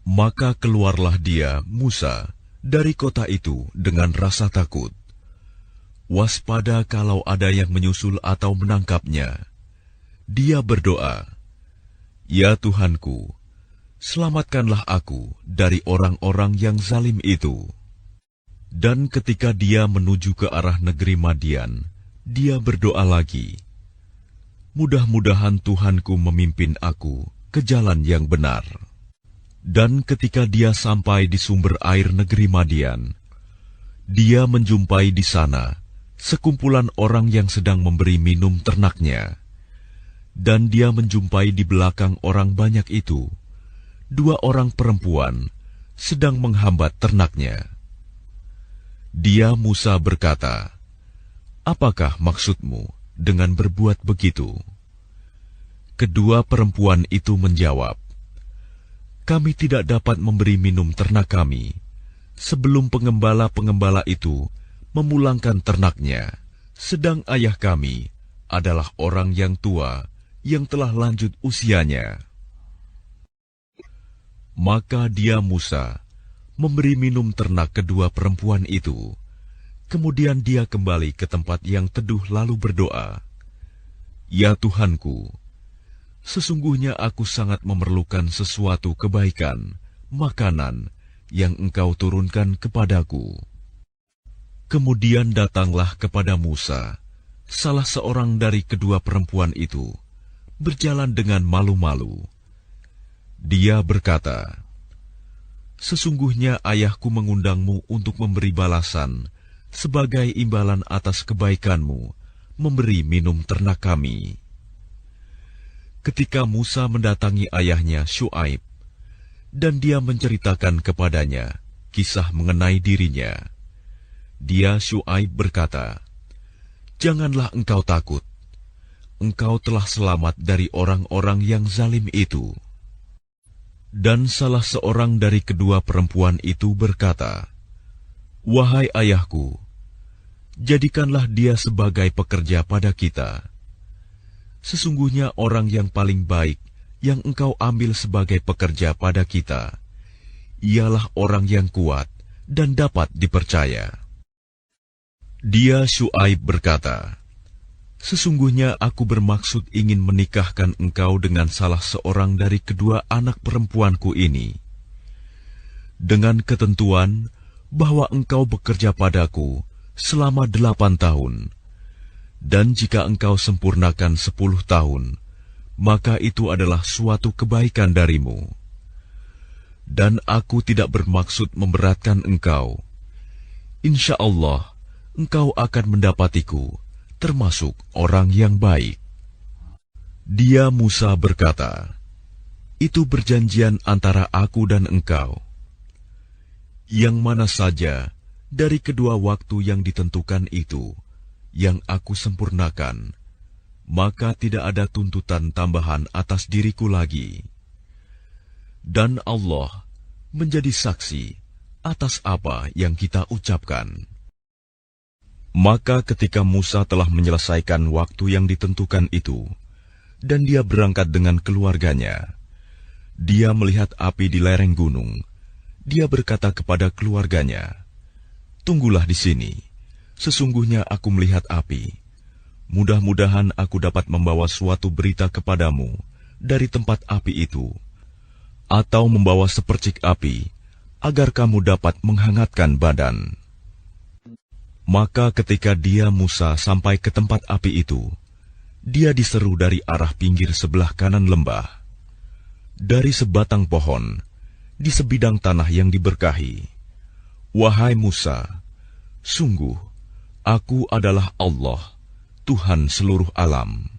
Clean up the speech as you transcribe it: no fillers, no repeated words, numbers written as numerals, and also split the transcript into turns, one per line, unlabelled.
Maka keluarlah dia, Musa, dari kota itu dengan rasa takut. Waspada kalau ada yang menyusul atau menangkapnya. Dia berdoa, "Ya Tuhanku, selamatkanlah aku dari orang-orang yang zalim itu." Dan ketika dia menuju ke arah negeri Madian, dia berdoa lagi, "Mudah-mudahan Tuhanku memimpin aku ke jalan yang benar." Dan ketika dia sampai di sumber air negeri Madian, dia menjumpai di sana sekumpulan orang yang sedang memberi minum ternaknya. Dan dia menjumpai di belakang orang banyak itu 2 orang perempuan sedang menghambat ternaknya. Dia Musa berkata, "Apakah maksudmu dengan berbuat begitu?" Kedua perempuan itu menjawab, "Kami tidak dapat memberi minum ternak kami sebelum pengembala-pengembala itu memulangkan ternaknya, sedang ayah kami adalah orang yang tua yang telah lanjut usianya." Maka dia Musa memberi minum ternak kedua perempuan itu. Kemudian dia kembali ke tempat yang teduh lalu berdoa, "Ya Tuhanku, sesungguhnya aku sangat memerlukan sesuatu kebaikan, makanan yang Engkau turunkan kepadaku." Kemudian datanglah kepada Musa salah seorang dari kedua perempuan itu, berjalan dengan malu-malu. Dia berkata, "Sesungguhnya ayahku mengundangmu untuk memberi balasan sebagai imbalan atas kebaikanmu memberi minum ternak kami." Ketika Musa mendatangi ayahnya Syuaib, dan dia menceritakan kepadanya kisah mengenai dirinya, dia Syuaib berkata, "Janganlah engkau takut, engkau telah selamat dari orang-orang yang zalim itu." Dan salah seorang dari kedua perempuan itu berkata, "Wahai ayahku, jadikanlah dia sebagai pekerja pada kita. Sesungguhnya orang yang paling baik yang engkau ambil sebagai pekerja pada kita, ialah orang yang kuat dan dapat dipercaya." Dia Syuaib berkata, "Sesungguhnya aku bermaksud ingin menikahkan engkau dengan salah seorang dari kedua anak perempuanku ini, dengan ketentuan bahwa engkau bekerja padaku selama 8 tahun. Dan jika engkau sempurnakan 10 tahun, maka itu adalah suatu kebaikan darimu. Dan aku tidak bermaksud memberatkan engkau. Insya Allah, engkau akan mendapatiku, termasuk orang yang baik." Dia Musa berkata, "Itu perjanjian antara aku dan engkau. Yang mana saja dari kedua waktu yang ditentukan itu yang aku sempurnakan, maka tidak ada tuntutan tambahan atas diriku lagi. Dan Allah menjadi saksi atas apa yang kita ucapkan." Maka ketika Musa telah menyelesaikan waktu yang ditentukan itu, dan dia berangkat dengan keluarganya, dia melihat api di lereng gunung. Dia berkata kepada keluarganya, "Tunggulah di sini. Sesungguhnya aku melihat api. Mudah-mudahan aku dapat membawa suatu berita kepadamu dari tempat api itu, atau membawa sepercik api, agar kamu dapat menghangatkan badan." Maka ketika dia Musa sampai ke tempat api itu, dia diseru dari arah pinggir sebelah kanan lembah, dari sebatang pohon, di sebidang tanah yang diberkahi, "Wahai Musa, sungguh, aku adalah Allah, Tuhan seluruh alam."